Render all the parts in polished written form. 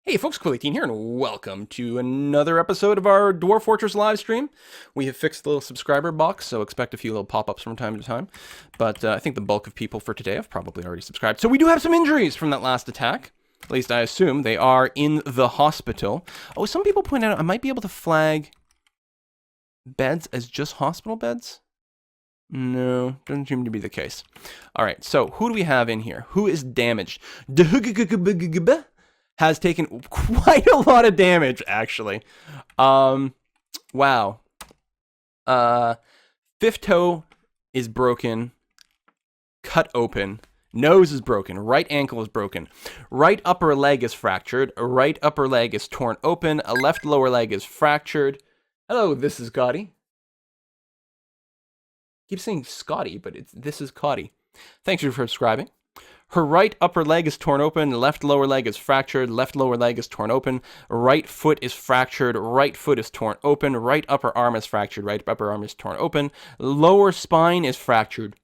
Hey folks, Quilly18 here, and welcome to another episode of our Dwarf Fortress live stream. We have fixed the little subscriber box, so expect a few little pop-ups from time to time. But I think the bulk of people for today have probably already subscribed. So we do have some injuries from that last attack. At least I assume they are in the hospital. Oh, some people point out I might be able to flag beds as just hospital beds. No, doesn't seem to be the case. All right, so who do we have in here? Who is damaged? Has taken quite a lot of damage, actually. Wow. Fifth toe is broken, cut open. Nose is broken. Right ankle is broken. Right upper leg is fractured. Right upper leg is torn open. A left lower leg is fractured. Hello, this is Gotti. I keep saying Scotty, but this is Cotty. Thanks for subscribing. Her right upper leg is torn open, left lower leg is fractured, left lower leg is torn open, right foot is fractured, right foot is torn open, right upper arm is fractured, right upper arm is torn open, lower spine is fractured.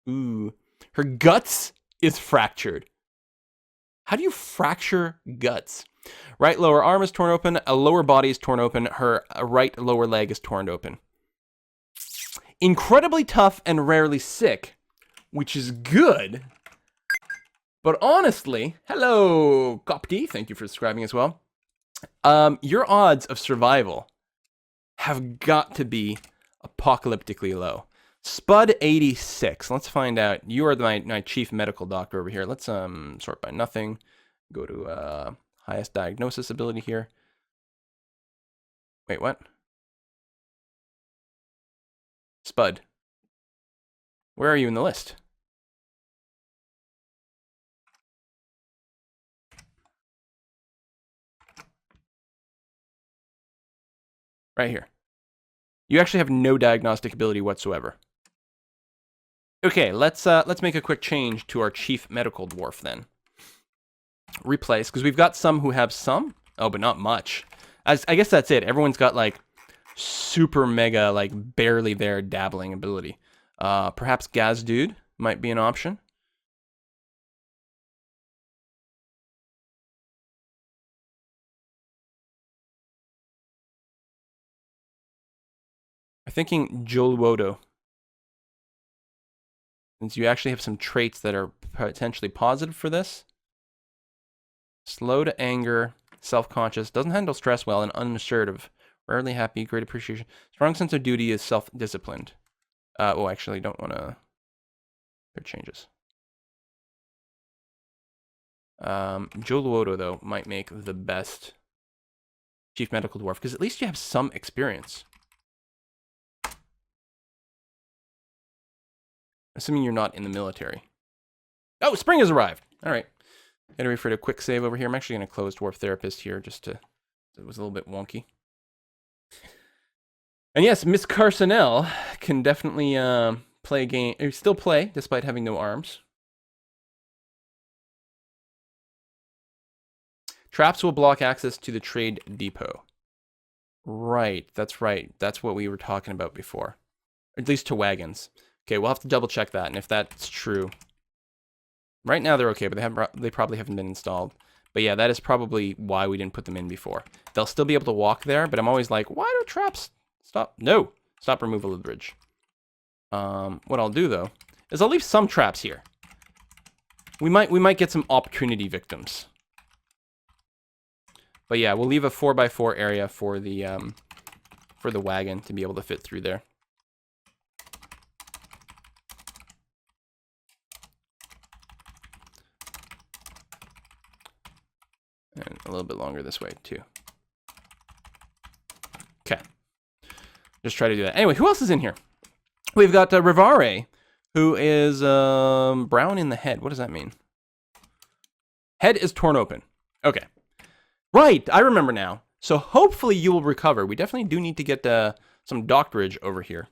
Ooh. Her guts is fractured. How do you fracture guts? Right lower arm is torn open, a lower body is torn open, her right lower leg is torn open. Incredibly tough and rarely sick, which is good. But honestly, hello, Copty, thank you for subscribing as well. Your odds of survival have got to be apocalyptically low. Spud 86, let's find out. You are my chief medical doctor over here. Let's sort by nothing. Go to highest diagnosis ability here. Wait, what? Spud. Where are you in the list? Right here. You actually have no diagnostic ability whatsoever. Okay, let's make a quick change to our chief medical dwarf then. Replace, because we've got some who have some. Oh, but not much. I guess that's it. Everyone's got like super mega, like barely there dabbling ability. Perhaps Gaz Dude might be an option. I'm thinking Jolwodo. Since you actually have some traits that are potentially positive for this. Slow to anger, self-conscious, doesn't handle stress well, and unassertive. Rarely happy, great appreciation. Strong sense of duty, is self-disciplined. Oh, actually, don't want to... There changes. Jolwodo, though, might make the best chief medical dwarf, because at least you have some experience. Assuming you're not in the military. Oh, spring has arrived! Alright. Gotta wait for a quick save over here. I'm actually going to close Dwarf Therapist here, just to... It was a little bit wonky. And yes, Miss Carsonell can definitely play a game... Or still play, despite having no arms. Traps will block access to the trade depot. Right, that's right. That's what we were talking about before. Or at least to wagons. Okay, we'll have to double check that, and if that's true... Right now they're okay, but they probably haven't been installed. But yeah, that is probably why we didn't put them in before. They'll still be able to walk there, but I'm always like, why do traps stop? No! Stop removal of the bridge. What I'll do, though, is I'll leave some traps here. We might get some opportunity victims. But yeah, we'll leave a 4x4 area for the wagon to be able to fit through there. And a little bit longer this way, too. Okay. Just try to do that. Anyway, who else is in here? We've got Rivare, who is brown in the head. What does that mean? Head is torn open. Okay. Right, I remember now. So hopefully you will recover. We definitely do need to get some doctorage over here.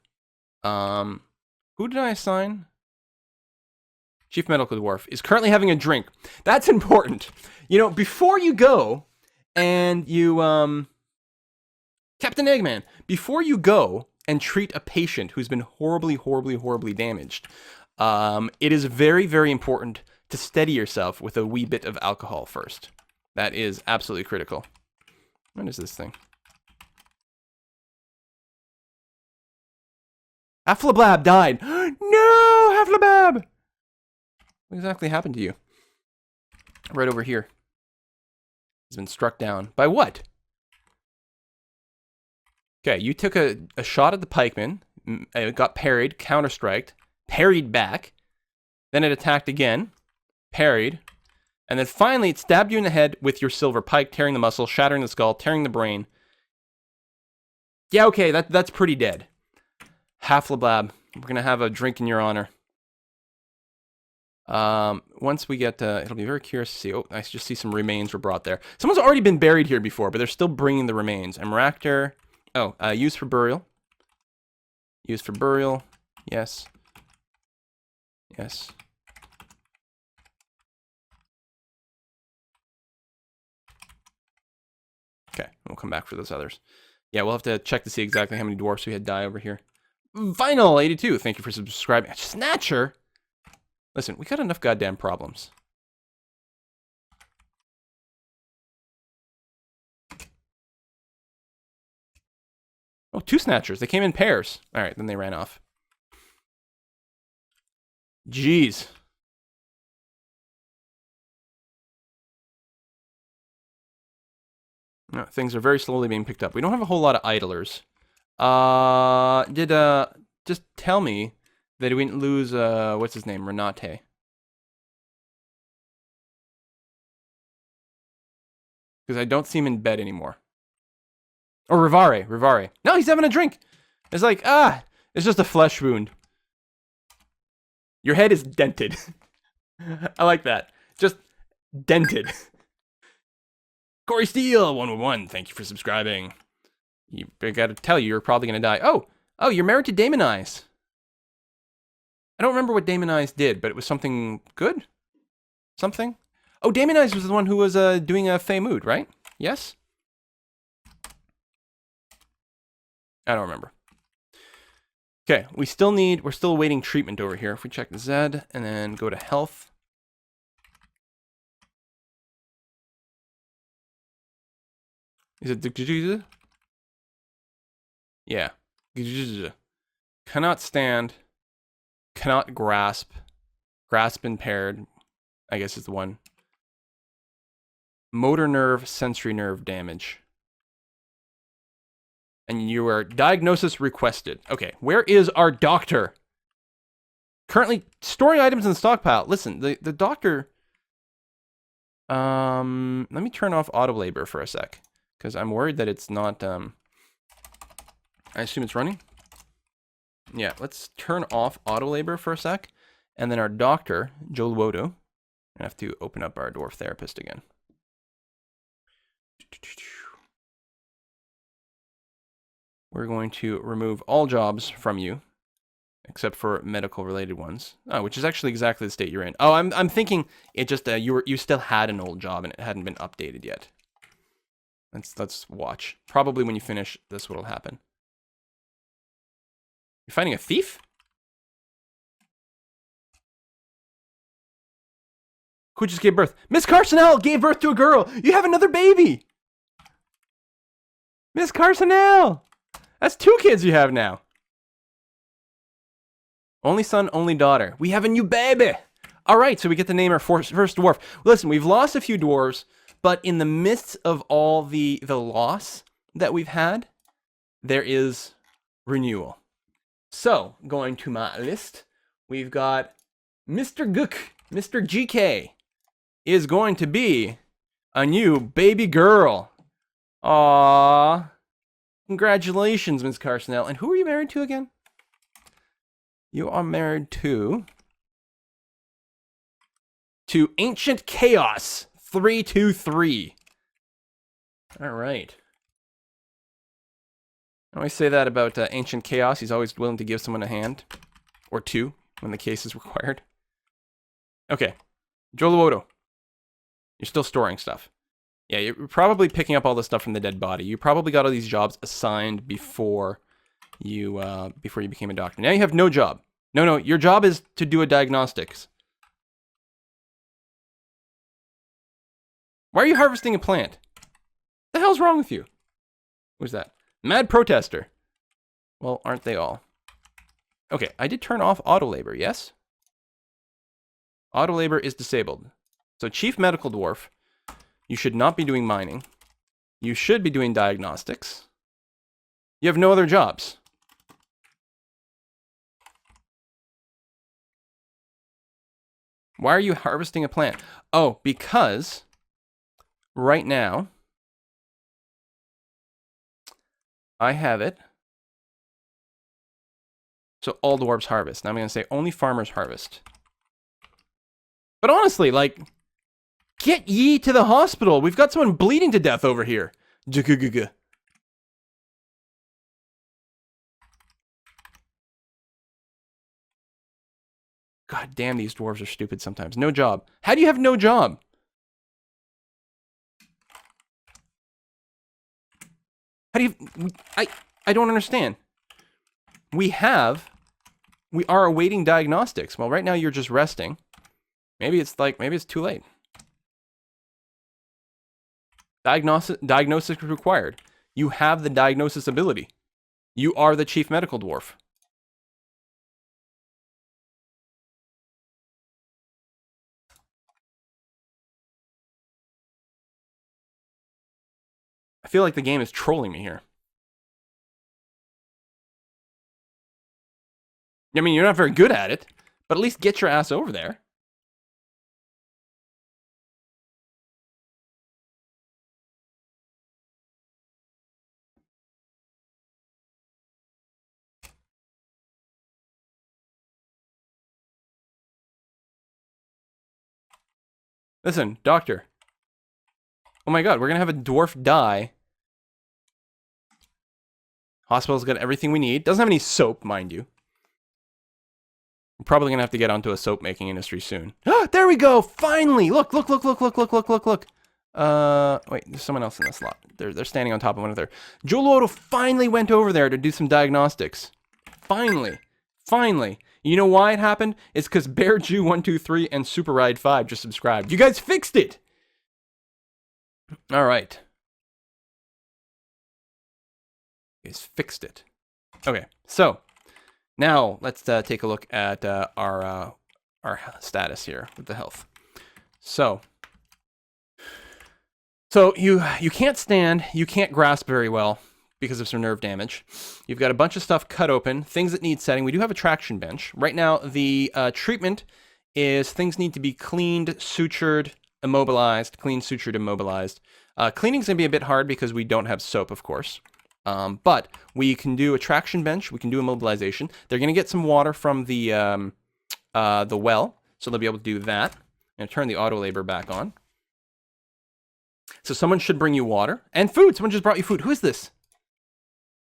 Who did I assign? Chief Medical Dwarf is currently having a drink. That's important. You know, before you go and you, Captain Eggman, before you go and treat a patient who's been horribly damaged, it is very, very important to steady yourself with a wee bit of alcohol first. That is absolutely critical. What is this thing? Haflablab died. No, Haflablab! What exactly happened to you? Right over here. He's been struck down. By what? Okay, you took a shot at the pikeman. It got parried, counter-striked, parried back. Then it attacked again, parried. And then finally it stabbed you in the head with your silver pike, tearing the muscle, shattering the skull, tearing the brain. Yeah, okay, that's pretty dead. Haflablab, we're going to have a drink in your honor. Once we get, it'll be very curious to see. Oh, I just see some remains were brought there. Someone's already been buried here before, but they're still bringing the remains. Emractor. Oh, used for burial. Used for burial. Yes. Yes. Okay, we'll come back for those others. Yeah, we'll have to check to see exactly how many dwarfs we had die over here. Final 82. Thank you for subscribing. Snatcher. Listen, we got enough goddamn problems. Oh, 2 snatchers. They came in pairs. All right, then they ran off. Jeez. No, things are very slowly being picked up. We don't have a whole lot of idlers. Just tell me that we didn't lose, what's his name? Renate. Because I don't see him in bed anymore. Or Rivare. No, he's having a drink. It's like, it's just a flesh wound. Your head is dented. I like that. Just dented. Corey Steele, 111. Thank you for subscribing. I gotta tell you, you're probably gonna die. Oh, you're married to Damon Eyes. I don't remember what Damon Eyes did, but it was something good? Something? Oh, Damon Eyes was the one who was doing a Fey Mood, right? Yes? I don't remember. Okay, we're still awaiting treatment over here. If we check Z and then go to health. Is it yeah. Cannot stand. Cannot grasp. Grasp impaired. I guess is the one. Motor nerve, sensory nerve damage. And you are diagnosis requested. Okay, where is our doctor? Currently storing items in the stockpile. Listen, the doctor. Let me turn off auto labor for a sec, because I'm worried that it's not. I assume it's running. Yeah, let's turn off auto labor for a sec, and then our doctor, Joel Wodo. I have to open up our dwarf therapist again. We're going to remove all jobs from you, except for medical-related ones. Oh, which is actually exactly the state you're in. Oh, I'm thinking it just you still had an old job and it hadn't been updated yet. Let's watch. Probably when you finish, this what'll happen. You're finding a thief? Who just gave birth? Miss Carsonell gave birth to a girl. You have another baby. Miss Carsonell. That's 2 kids you have now. Only son, only daughter. We have a new baby. All right, so we get to name our first dwarf. Listen, we've lost a few dwarves, but in the midst of all the loss that we've had, there is renewal. So, going to my list, we've got Mr. Gook, Mr. GK, is going to be a new baby girl. Aww. Congratulations, Ms. Carsonell. And who are you married to again? You are married to Ancient Chaos 323. All right. I always say that about Ancient Chaos. He's always willing to give someone a hand. Or 2, when the case is required. Okay. Joluodo. You're still storing stuff. Yeah, you're probably picking up all the stuff from the dead body. You probably got all these jobs assigned before you became a doctor. Now you have no job. No, your job is to do a diagnostics. Why are you harvesting a plant? The hell's wrong with you? Who's that? Mad protester. Well, aren't they all? Okay, I did turn off auto labor, yes? Auto labor is disabled. So Chief Medical Dwarf, you should not be doing mining. You should be doing diagnostics. You have no other jobs. Why are you harvesting a plant? Oh, because right now I have it. So all dwarves harvest. Now I'm going to say only farmers harvest. But honestly, like, get ye to the hospital. We've got someone bleeding to death over here. God damn, these dwarves are stupid sometimes. No job. How do you have no job? How do you... I don't understand. We are awaiting diagnostics. Well, right now you're just resting. Maybe it's too late. Diagnosis required. You have the diagnosis ability. You are the Chief Medical Dwarf. I feel like the game is trolling me here. I mean, you're not very good at it, but at least get your ass over there. Listen, doctor. Oh my god, we're gonna have a dwarf die. Hospital's got everything we need. Doesn't have any soap, mind you. We're probably gonna have to get onto a soap making industry soon. There we go! Finally! Look! Wait, there's someone else in the slot. They're standing on top of one another. Joloro finally went over there to do some diagnostics. Finally. You know why it happened? It's because BearJew123 and SuperRide5 just subscribed. You guys fixed it! Alright. You guys fixed it. Okay, so now let's take a look at our status here with the health. So you can't stand, you can't grasp very well because of some nerve damage. You've got a bunch of stuff cut open, things that need setting. We do have a traction bench. Right now, the treatment is things need to be cleaned, sutured, immobilized, cleaned, sutured, immobilized. Cleaning's gonna be a bit hard because we don't have soap, of course. But we can do a traction bench. We can do immobilization. They're gonna get some water from the well, so they'll be able to do that. I'm gonna turn the auto labor back on. So someone should bring you water and food. Someone just brought you food. Who is this?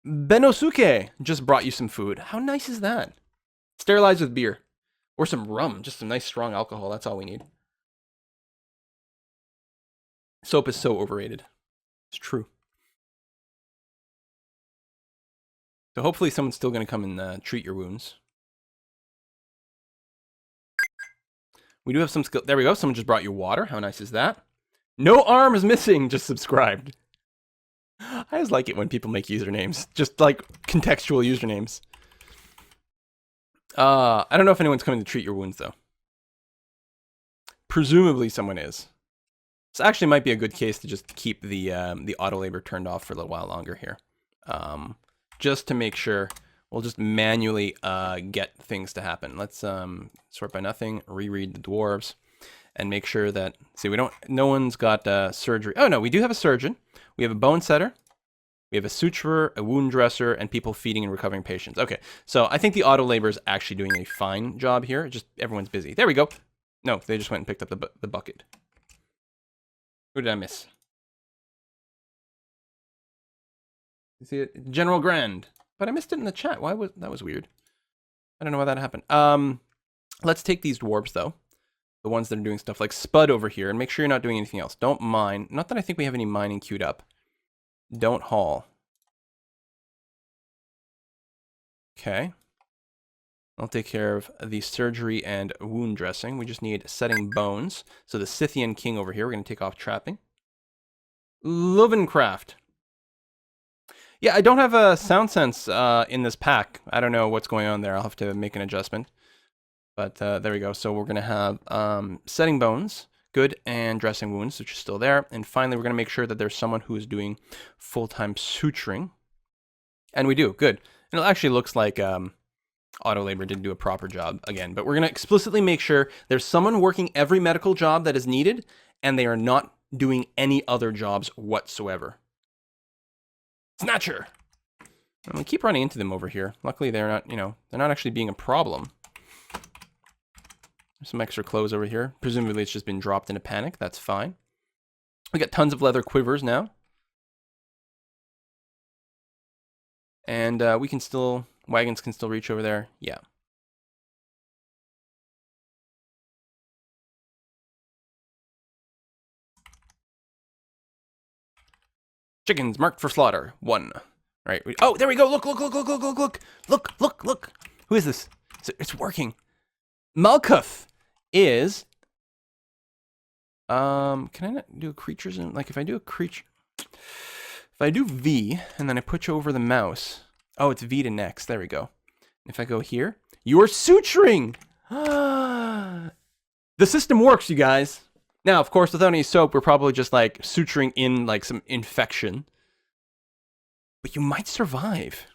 Benosuke just brought you some food. How nice is that? Sterilized with beer or some rum, just some nice strong alcohol. That's all we need. Soap is so overrated. It's true. So hopefully someone's still going to come and treat your wounds. We do have some skill. There we go. Someone just brought you water. How nice is that? No arms missing. Just subscribed. I just like it when people make usernames. Just like contextual usernames. I don't know if anyone's coming to treat your wounds though. Presumably someone is. This actually might be a good case to just keep the auto labor turned off for a little while longer here. Just to make sure. We'll just manually get things to happen. Let's sort by nothing, reread the dwarves, and make sure that, see, no one's got surgery. Oh no, we do have a surgeon. We have a bone setter. We have a suturer, a wound dresser, and people feeding and recovering patients. Okay, so I think the auto labor is actually doing a fine job here. Just everyone's busy. There we go. No, they just went and picked up the bucket. Who did I miss? You see it? General Grand. But I missed it in the chat. That was weird. I don't know why that happened. Let's take these dwarves though. The ones that are doing stuff like Spud over here, and make sure you're not doing anything else. Don't mine. Not that I think we have any mining queued up. Don't haul. Okay. I'll take care of the surgery and wound dressing. We just need setting bones. So the Scythian king over here, we're going to take off trapping. Lovencraft. Yeah, I don't have a sound sense in this pack. I don't know what's going on there. I'll have to make an adjustment. But there we go. So we're going to have setting bones, good, and dressing wounds, which is still there. And finally, we're going to make sure that there's someone who is doing full-time suturing. And we do, good. And it actually looks like auto labor didn't do a proper job again. But we're going to explicitly make sure there's someone working every medical job that is needed, and they are not doing any other jobs whatsoever. Snatcher! And we keep running into them over here. Luckily, they're not, they're not actually being a problem. There's some extra clothes over here. Presumably, it's just been dropped in a panic. That's fine. We got tons of leather quivers now. And wagons can still reach over there. Yeah. Chickens marked for slaughter. 1. Right. Oh, there we go. Look. Look. Who is this? It's working. Malkuth is... can I not do creatures in... Like, if I do a creature... If I do V, and then I put you over the mouse... Oh, it's V to next. There we go. If I go here... You're suturing! The system works, you guys. Now, of course, without any soap, we're probably just, like, suturing in, like, some infection. But you might survive.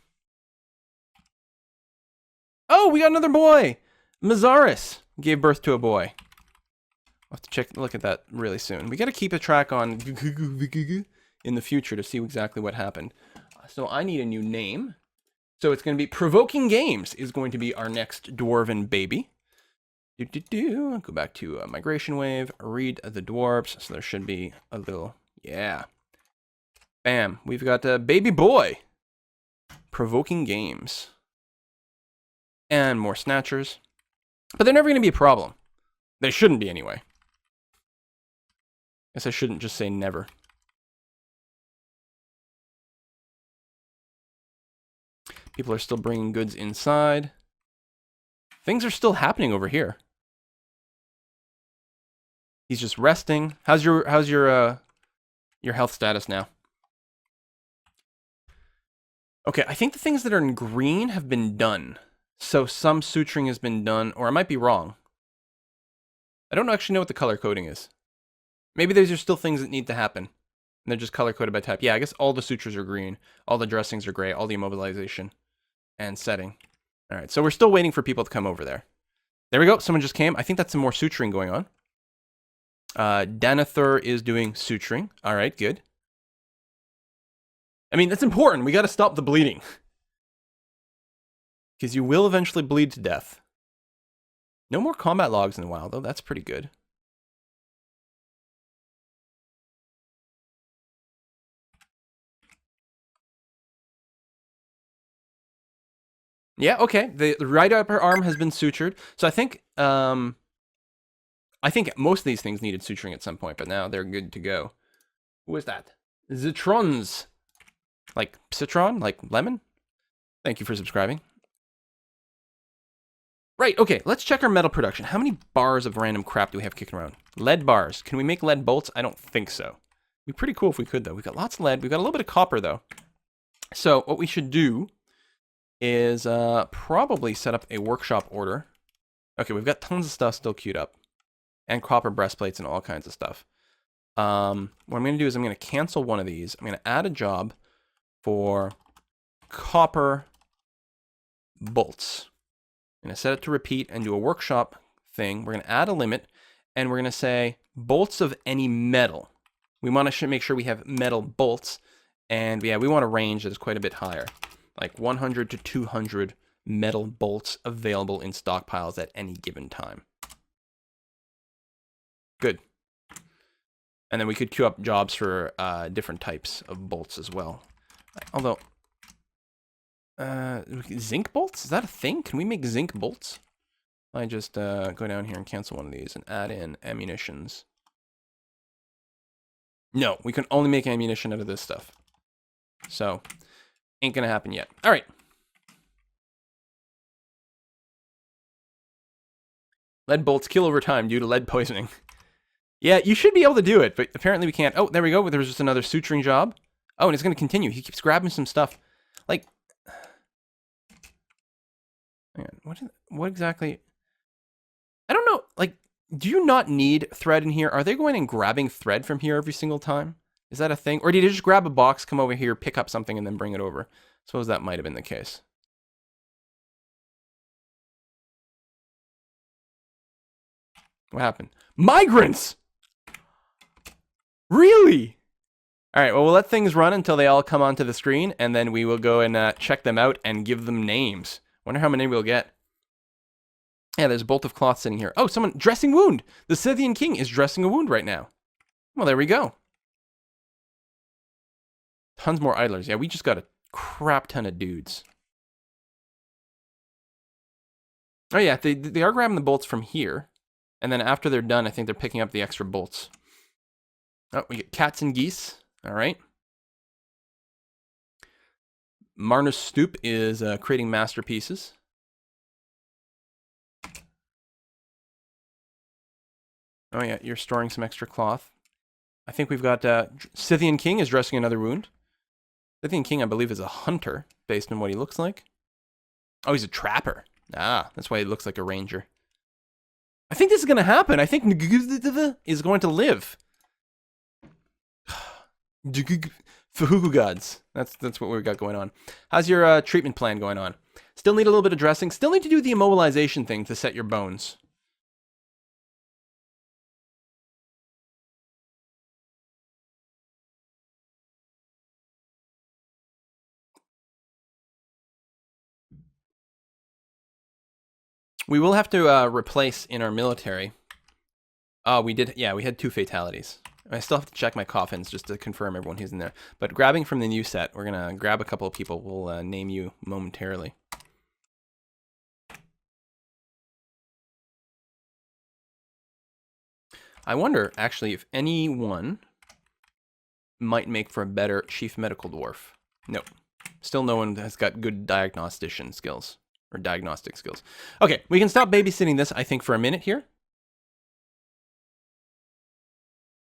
Oh, we got another boy! Mazaris gave birth to a boy. I'll have to look at that really soon. We got to keep a track on in the future to see exactly what happened. So I need a new name. So it's going to be Provoking Games is going to be our next dwarven baby. Go back to Migration Wave, read the dwarves. So there should be a little, yeah. Bam, we've got a baby boy. Provoking Games. And more snatchers. But they're never going to be a problem. They shouldn't be anyway. Guess I shouldn't just say never. People are still bringing goods inside. Things are still happening over here. He's just resting. How's your health status now? Okay, I think the things that are in green have been done. So some suturing has been done, or I might be wrong. I don't actually know what the color coding is. Maybe these are still things that need to happen. And they're just color coded by type. Yeah, I guess all the sutures are green. All the dressings are gray. All the immobilization and setting. All right, so we're still waiting for people to come over there. There we go. Someone just came. I think that's some more suturing going on. Danithur is doing suturing. All right, good. I mean, that's important. We got to stop the bleeding. Because you will eventually bleed to death. No more combat logs in a while, though. That's pretty good. Yeah, okay. The right upper arm has been sutured. So I think most of these things needed suturing at some point, but now they're good to go. Who is that? Zitrons. Like citron? Like lemon? Thank you for subscribing. Right, okay, let's check our metal production. How many bars of random crap do we have kicking around? Lead bars. Can we make lead bolts? I don't think so. It'd be pretty cool if we could, though. We've got lots of lead. We've got a little bit of copper, though. So what we should do is probably set up a workshop order. Okay, we've got tons of stuff still queued up. And copper breastplates and all kinds of stuff. What I'm going to do is I'm going to cancel one of these. I'm going to add a job for copper bolts. I'm going to set it to repeat and do a workshop thing. We're going to add a limit, and we're going to say bolts of any metal. We want to make sure we have metal bolts, and yeah, we want a range that is quite a bit higher, like 100 to 200 metal bolts available in stockpiles at any given time. Good. And then we could queue up jobs for different types of bolts as well. Although, zinc bolts? Is that a thing? Can we make zinc bolts? I just go down here and cancel one of these and add in ammunitions. No, we can only make ammunition out of this stuff. So, ain't gonna happen yet. All right. Lead bolts kill over time due to lead poisoning. Yeah, you should be able to do it, but apparently we can't. Oh, there we go. There was just another suturing job. Oh, and it's going to continue. He keeps grabbing some stuff. Like, man, what exactly? I don't know. Like, do you not need thread in here? Are they going and grabbing thread from here every single time? Is that a thing? Or did you just grab a box, come over here, pick up something, and then bring it over? Suppose that might have been the case. What happened? Migrants! Really? All right, well, we'll let things run until they all come onto the screen, and then we will go and check them out and give them names. Wonder how many we'll get. Yeah, there's a bolt of cloth sitting here. Oh, someone dressing wound. The Scythian king is dressing a wound right now. Well, there we go. Tons more idlers. Yeah, we just got a crap ton of dudes. Oh yeah, they are grabbing the bolts from here. And then after they're done, I think they're picking up the extra bolts. Oh, we get cats and geese. All right. Marna's Stoop is creating masterpieces. Oh yeah, you're storing some extra cloth. I think we've got Scythian King is dressing another wound. Scythian King, I believe, is a hunter, based on what he looks like. Oh, he's a trapper. Ah, that's why he looks like a ranger. I think this is going to happen. I think is going to live. Fuhuhu gods. That's what we've got going on. How's your treatment plan going on? Still need a little bit of dressing. Still need to do the immobilization thing to set your bones. We will have to replace in our military. Oh, we did. Yeah, we had 2 fatalities. I still have to check my coffins just to confirm everyone who's in there. But grabbing from the new set, we're going to grab a couple of people. We'll name you momentarily. I wonder, actually, if anyone might make for a better chief medical dwarf. Nope. Still no one has got good diagnostician skills. Or diagnostic skills. Okay, we can stop babysitting this, I think, for a minute here.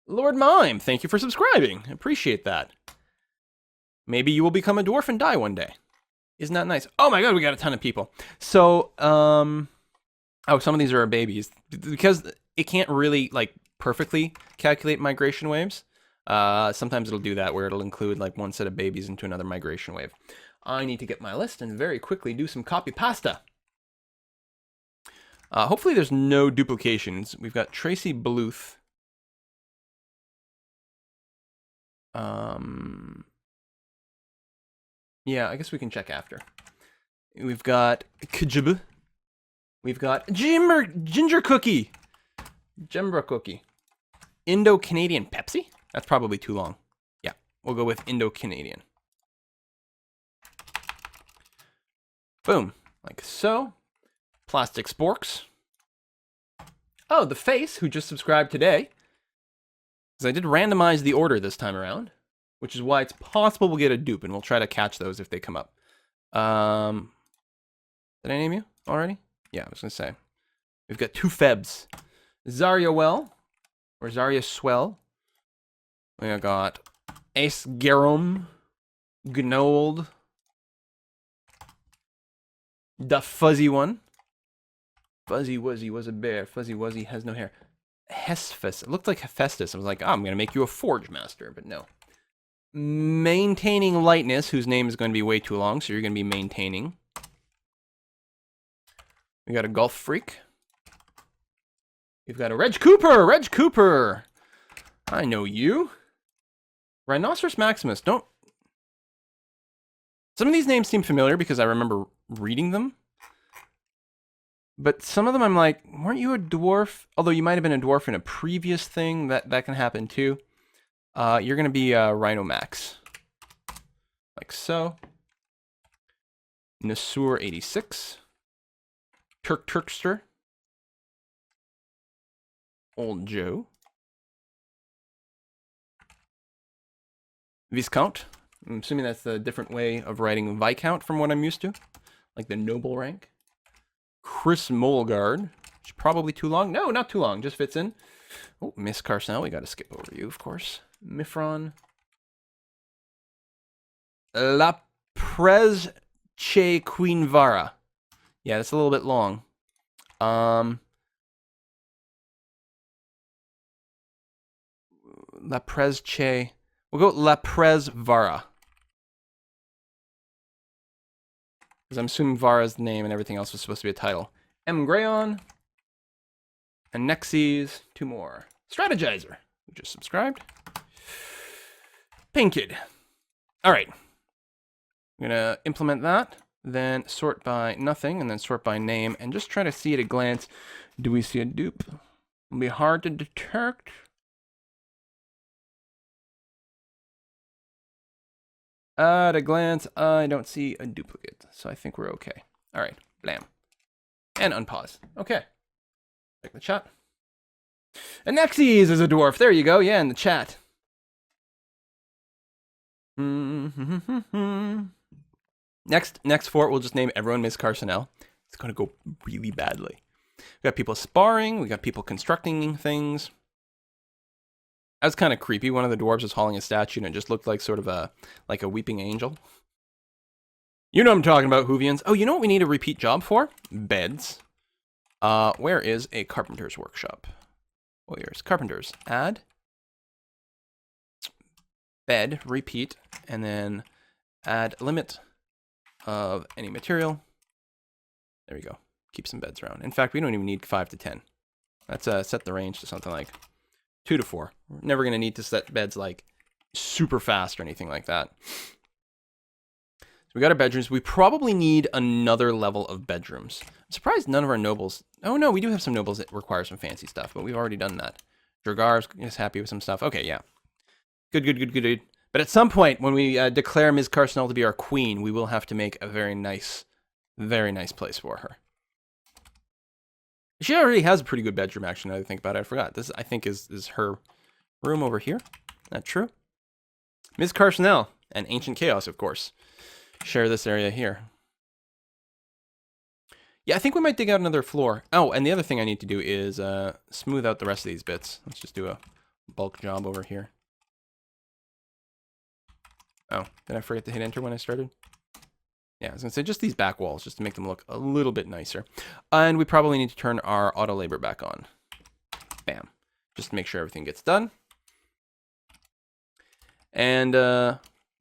Lord Mime, thank you for subscribing. Appreciate that. Maybe you will become a dwarf and die one day. Isn't that nice? Oh my god, we got a ton of people. So, oh, some of these are our babies. Because it can't really, like, perfectly calculate migration waves. Sometimes it'll do that, where it'll include, like, one set of babies into another migration wave. I need to get my list and very quickly do some copy pasta. Hopefully there's no duplications. We've got Tracy Bluth. Yeah, I guess we can check after. We've got Kajib. We've got Ginger Cookie. Jembra Cookie. Indo-Canadian Pepsi? That's probably too long. Yeah, we'll go with Indo-Canadian. Boom, like so. Plastic sporks. Oh, the face, who just subscribed today. Because I did randomize the order this time around, which is why it's possible we'll get a dupe, and we'll try to catch those if they come up. Did I name you already? Yeah, I was going to say. We've got 2 Febs. Zarya Well, or Zarya Swell. We got Ace Garum, Gnold, the fuzzy one. Fuzzy Wuzzy was a bear. Fuzzy Wuzzy has no hair. Hesphus. It looked like Hephaestus. I was like, oh, I'm going to make you a forge master, but no. Maintaining Lightness, whose name is going to be way too long, so you're going to be maintaining. We got a Golf Freak. We've got a Reg Cooper. Reg Cooper. I know you. Rhinoceros Maximus. Don't. Some of these names seem familiar because I remember reading them. But some of them I'm like, weren't you a dwarf? Although you might have been a dwarf in a previous thing. That can happen too. You're going to be Rhino Max. Like so. Nasur 86. Turkster. Old Joe. Viscount. I'm assuming that's a different way of writing Viscount from what I'm used to. Like the noble rank. Chris Molgard. It's probably too long. No, not too long. Just fits in. Oh, Miss Carcel. We got to skip over you, of course. Mifron. La Prez Che Queenvara. Yeah, that's a little bit long. La Prez Che. We'll go La Prez Vara. Because I'm assuming Vara's the name and everything else was supposed to be a title. M. Grayon. And Nexes. 2 more. Strategizer. Who just subscribed. Pinkid. All right. I'm going to implement that. Then sort by nothing. And then sort by name. And just try to see at a glance. Do we see a dupe? It'll be hard to detect. At a glance, I don't see a duplicate, so I think we're okay. All right, blam. And unpause. Okay. Check the chat. And Nexes is a dwarf. There you go. Yeah, in the chat. Next fort, we'll just name everyone Miss Carcinel. It's going to go really badly. We got people sparring. We got people constructing things. That's kind of creepy. One of the dwarves was hauling a statue, and it just looked like sort of a weeping angel. You know what I'm talking about, Hoovians. Oh, you know what we need a repeat job for? Beds. Where is a carpenter's workshop? Oh, here's carpenters. Add. Bed, repeat, and then add limit of any material. There we go. Keep some beds around. In fact, we don't even need 5 to 10. Let's set the range to something like 2 to 4. We're never going to need to set beds like super fast or anything like that. So we got our bedrooms. We probably need another level of bedrooms. I'm surprised none of our nobles... Oh no, we do have some nobles that require some fancy stuff, but we've already done that. Dragar is happy with some stuff. Okay, yeah. Good. But at some point, when we declare Ms. Carcinel to be our queen, we will have to make a very nice place for her. She already has a pretty good bedroom, actually, now that I think about it. I forgot. This, I think, is her room over here. That true? Ms. Carcinel and Ancient Chaos, of course, share this area here. Yeah, I think we might dig out another floor. Oh, and the other thing I need to do is smooth out the rest of these bits. Let's just do a bulk job over here. Oh, did I forget to hit enter when I started? Yeah, I was going to say just these back walls, just to make them look a little bit nicer. And we probably need to turn our auto labor back on. Bam. Just to make sure everything gets done. And,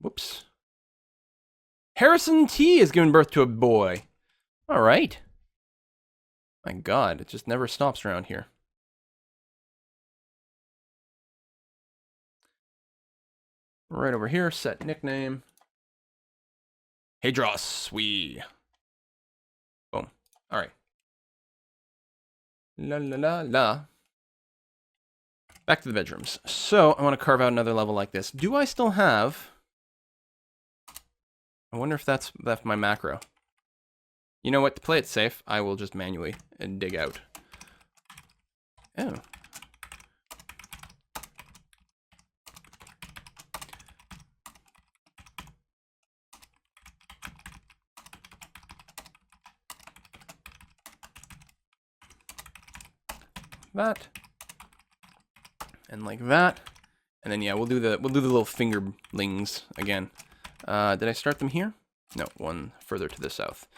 whoops. Harrison T has given birth to a boy. All right. My God, it just never stops around here. Right over here, set nickname. Hadros, we. Boom. All right. La la la la. Back to the bedrooms. So I want to carve out another level like this. Do I still have? I wonder if that's my macro. You know what? To play it safe, I will just manually dig out. Oh. That. And like that. And then yeah, we'll do the little fingerlings again. Did I start them here? No, one further to the south.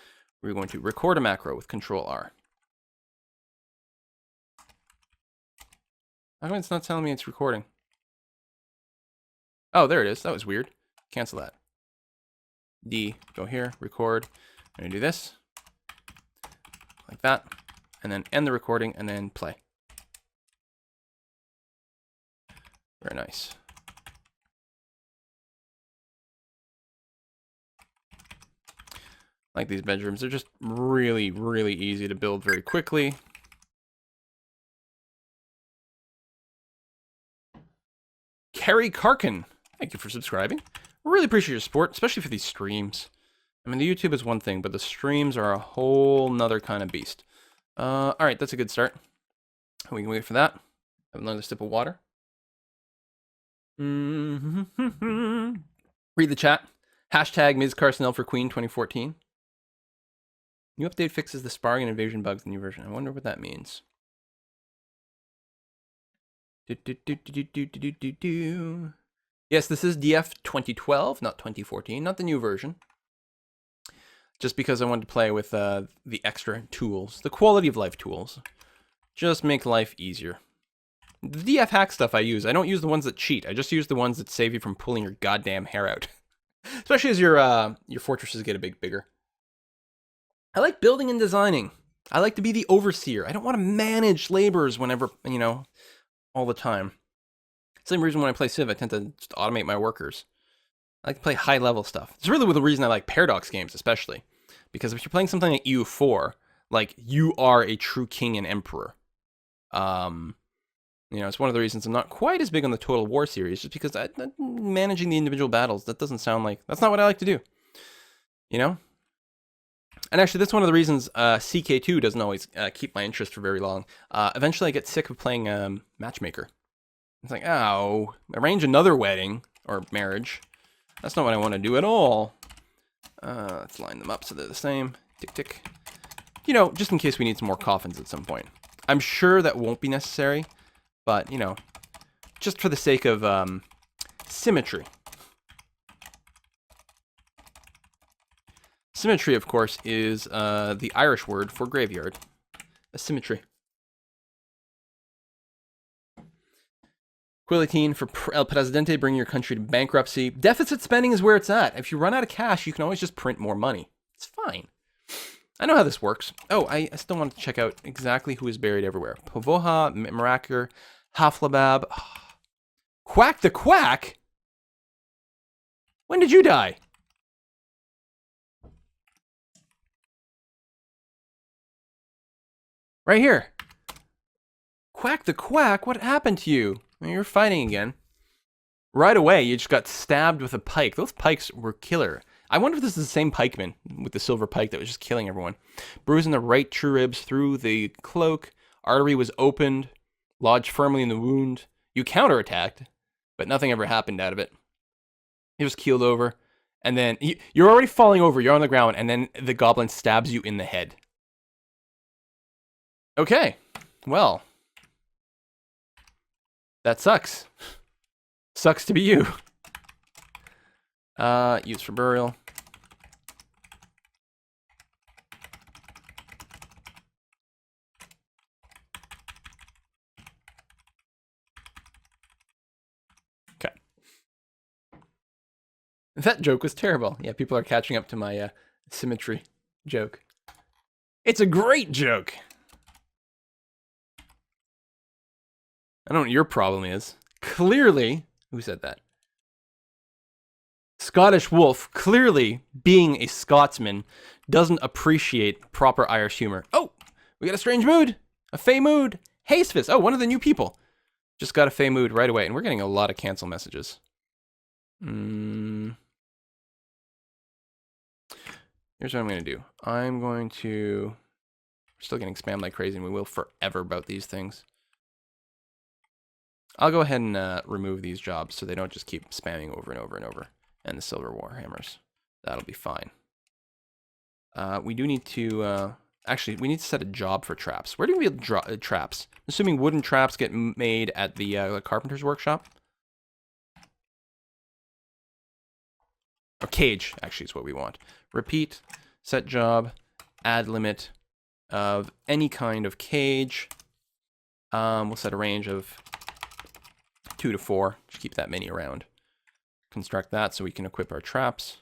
We're going to record a macro with Control R. How come it's not telling me it's recording? Oh, there it is. That was weird. Cancel that. D, go here, record. I'm gonna do this. Like that. And then end the recording and then play. Very nice. Like these bedrooms, they're just really, really easy to build very quickly. Carrie Karkin, thank you for subscribing. Really appreciate your support, especially for these streams. I mean, the YouTube is one thing, but the streams are a whole nother kind of beast. All right, that's a good start. We can wait for that. Have another sip of water. Read the chat. Hashtag Ms. Carcinel for Queen 2014. New update fixes the sparring and invasion bugs in the new version. I wonder what that means. Yes, this is DF 2012, not 2014, not the new version. Just because I wanted to play with the extra tools, the quality of life tools. Just make life easier. The DF hack stuff I use, I don't use the ones that cheat. I just use the ones that save you from pulling your goddamn hair out. Especially as your fortresses get a bit bigger. I like building and designing. I like to be the overseer. I don't want to manage laborers whenever, you know, all the time. Same reason when I play Civ, I tend to just automate my workers. I like to play high-level stuff. It's really the reason I like Paradox games, especially. Because if you're playing something like EU4, like, you are a true king and emperor. You know, it's one of the reasons I'm not quite as big on the Total War series, just because managing the individual battles, that doesn't sound like... That's not what I like to do. You know? And actually, that's one of the reasons CK2 doesn't always keep my interest for very long. Eventually, I get sick of playing Matchmaker. It's like, oh, arrange another wedding or marriage. That's not what I want to do at all. Let's line them up so they're the same. Tick, tick. You know, just in case we need some more coffins at some point. I'm sure that won't be necessary, but, you know, just for the sake of symmetry. Symmetry, of course, is the Irish word for graveyard. A symmetry. Quillatine for El Presidente, bringing your country to bankruptcy. Deficit spending is where it's at. If you run out of cash, you can always just print more money. It's fine. I know how this works. Oh, I still want to check out exactly who is buried everywhere. Povoha, Maraker, Haflabab. Quack the Quack? When did you die? Right here. Quack the Quack? What happened to you? You're fighting again. Right away, you just got stabbed with a pike. Those pikes were killer. I wonder if this is the same pikeman with the silver pike that was just killing everyone. Bruising the right true ribs through the cloak. Artery was opened. Lodged firmly in the wound. You counterattacked, but nothing ever happened out of it. He was keeled over. And then, you're already falling over. You're on the ground, and then the goblin stabs you in the head. Okay. Well. That sucks. Sucks to be you. Use for burial. Okay. That joke was terrible. Yeah, people are catching up to my symmetry joke. It's a great joke. I don't know what your problem is. Clearly, who said that? Scottish Wolf, clearly being a Scotsman, doesn't appreciate proper Irish humor. Oh, we got a strange mood. A fey mood. Hastefist. Oh, one of the new people. Just got a fey mood right away. And we're getting a lot of cancel messages. Here's what I'm going to do. I'm going to... We're still getting spammed like crazy, and we will forever about these things. I'll go ahead and remove these jobs so they don't just keep spamming over and over and over. And the silver warhammers. That'll be fine. We do need to... actually, we need to set a job for traps. Where do we build traps? I'm assuming wooden traps get made at the carpenter's workshop. Or cage, actually, is what we want. Repeat, set job, add limit of any kind of cage. We'll set a range of 2 to 4. Just keep that many around. Construct that so we can equip our traps.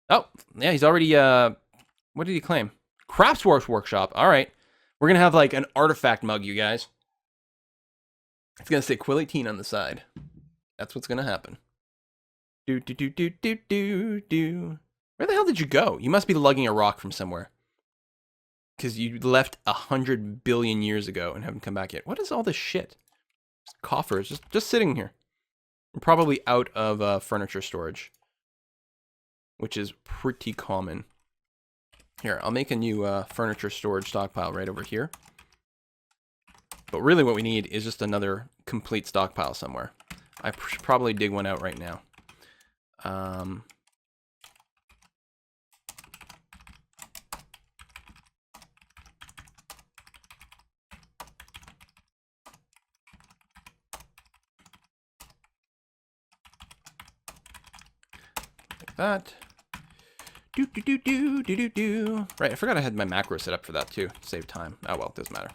Oh, yeah, he's already, what did he claim? Craftsworks Workshop. All right. We're going to have, like, an artifact mug, you guys. It's going to say Quill18 on the side. That's what's going to happen. Where the hell did you go? You must be lugging a rock from somewhere. Because you left 100 billion years ago and haven't come back yet. What is all this shit? Just coffers, just sitting here. We're probably out of furniture storage. Which is pretty common. Here, I'll make a new furniture storage stockpile right over here. But really what we need is just another complete stockpile somewhere. I should probably dig one out right now. like that. Do. Right, I forgot I had my macro set up for that too. Save time. Oh well, doesn't matter.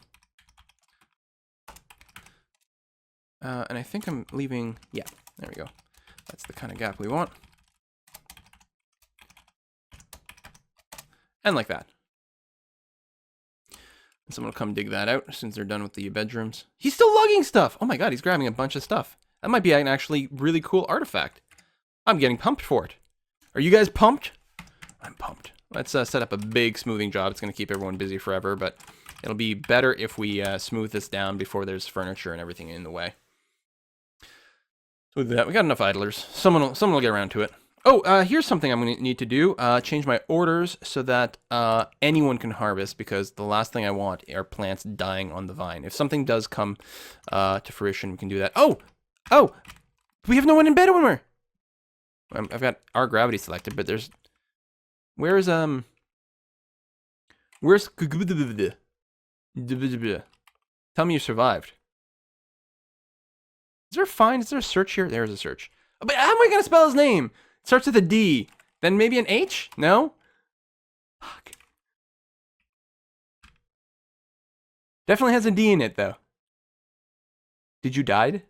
And I think I'm leaving... Yeah, there we go. That's the kind of gap we want. And like that. And someone will come dig that out as soon as they're done with the bedrooms. He's still lugging stuff! Oh my god, he's grabbing a bunch of stuff. That might be an actually really cool artifact. I'm getting pumped for it. Are you guys pumped? I'm pumped. Let's set up a big smoothing job. It's going to keep everyone busy forever, but it'll be better if we smooth this down before there's furniture and everything in the way. So with that, we got enough idlers. Someone will get around to it. Oh, here's something I'm going to need to do. Change my orders so that anyone can harvest, because the last thing I want are plants dying on the vine. If something does come to fruition, we can do that. Oh! We have no one in bed when we're... I've got our gravity selected, but there's... Where's... Tell me you survived. Is there a find? Is there a search here? There's a search. But how am I going to spell his name? It starts with a D. Then maybe an H? No? Fuck. Definitely has a D in it, though. Did you die?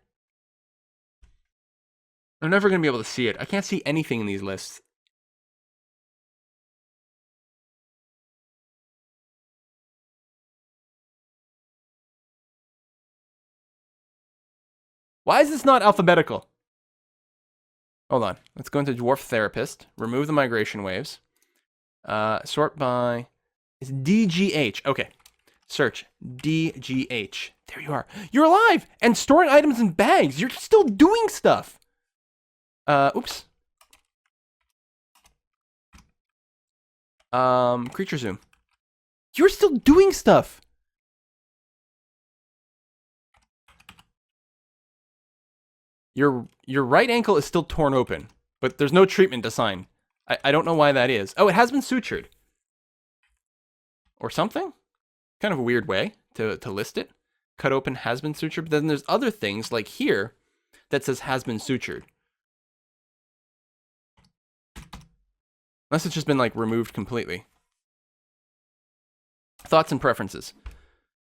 I'm never going to be able to see it. I can't see anything in these lists. Why is this not alphabetical? Hold on. Let's go into Dwarf Therapist. Remove the migration waves. Sort by... It's DGH. Okay. Search. DGH. There you are. You're alive! And storing items in bags. You're still doing stuff. Oops. Creature zoom. You're still doing stuff. Your right ankle is still torn open, but there's no treatment assigned. I don't know why that is. Oh, it has been sutured. Or something? Kind of a weird way to list it. Cut open has been sutured, but then there's other things, like here, that says has been sutured. Unless it's just been, like, removed completely. Thoughts and preferences.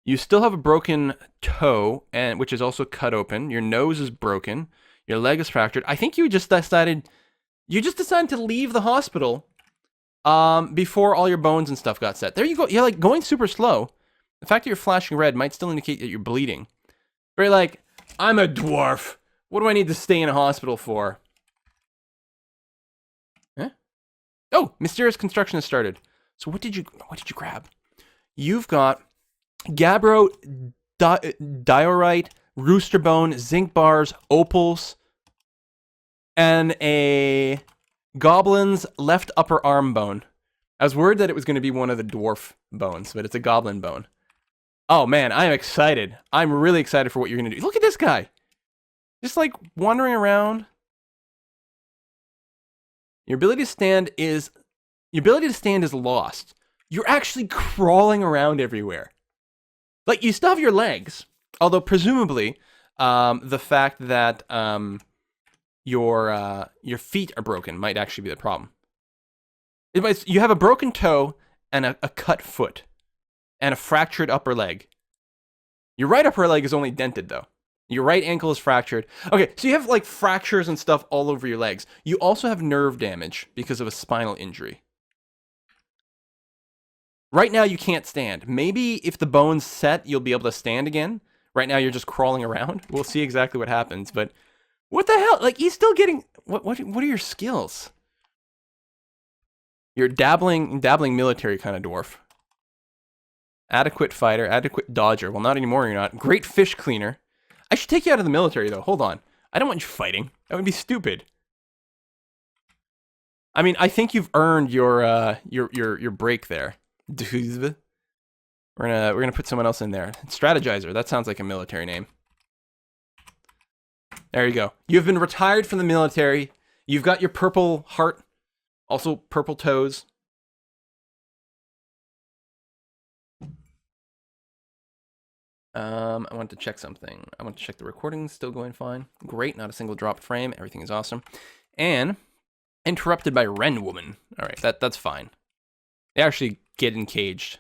You still have a broken toe, and which is also cut open. Your nose is broken. Your leg is fractured. I think you just decided to leave the hospital before all your bones and stuff got set. There you go. You're like going super slow. The fact that you're flashing red might still indicate that you're bleeding. Very like, I'm a dwarf. What do I need to stay in a hospital for? Huh? Oh, mysterious construction has started. So what did you grab? You've got gabbro, diorite, rooster bone, zinc bars, opals, and a goblin's left upper arm bone. I was worried that it was going to be one of the dwarf bones, but it's a goblin bone. Oh man, I'm excited. I'm really excited for what you're going to do. Look at this guy. Just like wandering around. Your ability to stand is lost. You're actually crawling around everywhere. Like, you still have your legs, although presumably the fact that your feet are broken might actually be the problem. You have a broken toe and a cut foot and a fractured upper leg. Your right upper leg is only dented, though. Your right ankle is fractured. Okay, so you have, like, fractures and stuff all over your legs. You also have nerve damage because of a spinal injury. Right now, you can't stand. Maybe if the bone's set, you'll be able to stand again. Right now, you're just crawling around. We'll see exactly what happens, but... What the hell? Like, he's still getting... What are your skills? You're dabbling military kind of dwarf. Adequate fighter, adequate dodger. Well, not anymore, you're not. Great fish cleaner. I should take you out of the military, though. Hold on. I don't want you fighting. That would be stupid. I mean, I think you've earned your break there. We're gonna put someone else in there. Strategizer. That sounds like a military name. There you go. You have been retired from the military. You've got your purple heart, also purple toes. I want to check something. I want to check the recording. Still going fine. Great. Not a single dropped frame. Everything is awesome. And Interrupted by Wren Woman. All right, that's fine. They actually get encaged.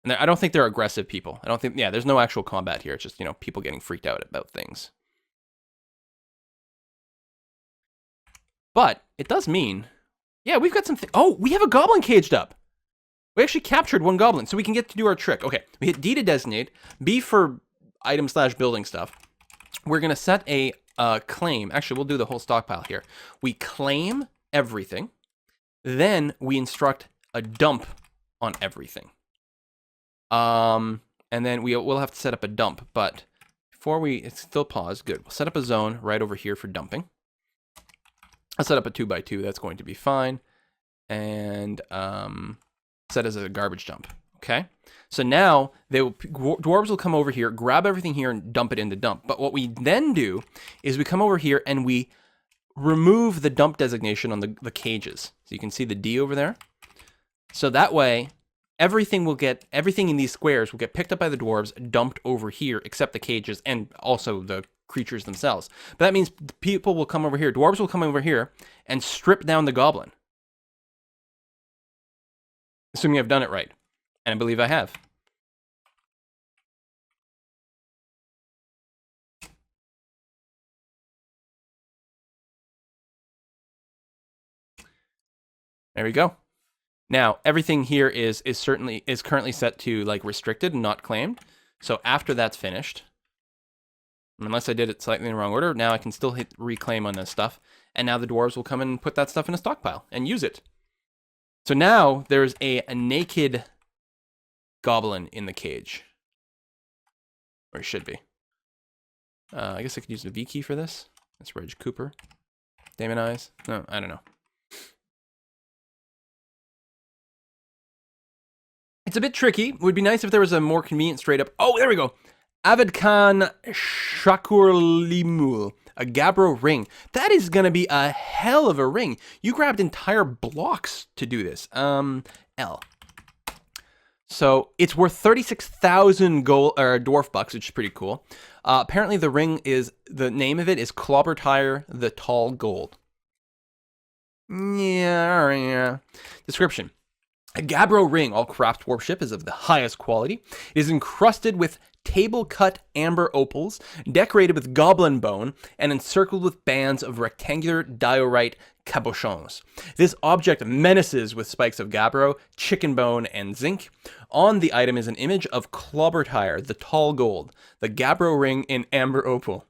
And I don't think they're aggressive people. I don't think, yeah, there's no actual combat here. It's just, you know, people getting freaked out about things. But it does mean, yeah, we've got some, oh, we have a goblin caged up. We actually captured one goblin, so we can get to do our trick. Okay, we hit D to designate, B for item/building stuff. We're going to set a claim. Actually, we'll do the whole stockpile here. We claim everything. Then we instruct a dump on everything. And then we'll have to set up a dump. But before it's still pause. Good. We'll set up a zone right over here for dumping. I'll set up a 2x2. That's going to be fine. And set as a garbage dump. Okay. So now dwarves will come over here, grab everything here, and dump it in the dump. But what we then do is we come over here and we remove the dump designation on the cages. So you can see the D over there. So that way, everything in these squares will get picked up by the dwarves, dumped over here, except the cages and also the creatures themselves. But that means people will come over here, dwarves will come over here and strip down the goblin. Assuming I've done it right. And I believe I have. There we go. Now, everything here is currently set to like restricted and not claimed. So after that's finished, unless I did it slightly in the wrong order, now I can still hit reclaim on this stuff. And now the dwarves will come and put that stuff in a stockpile and use it. So now there's a naked goblin in the cage. Or it should be. I guess I could use the V key for this. That's Reg Cooper. Damon Eyes. No, I don't know. It's a bit tricky. It would be nice if there was a more convenient straight up. Oh, there we go. Avid Khan Shakurlimul. A Gabbro ring. That is going to be a hell of a ring. You grabbed entire blocks to do this. L. So it's worth 36,000 gold or dwarf bucks, which is pretty cool. Apparently the ring the name of it is Clobbertire the Tall Gold. Yeah. Description. A Gabbro ring, all craft dwarfship, is of the highest quality. It is encrusted with table-cut amber opals, decorated with goblin bone, and encircled with bands of rectangular diorite cabochons. This object menaces with spikes of gabbro, chicken bone, and zinc. On the item is an image of Clobbertire, the Tall Gold, the Gabbro ring in amber opal.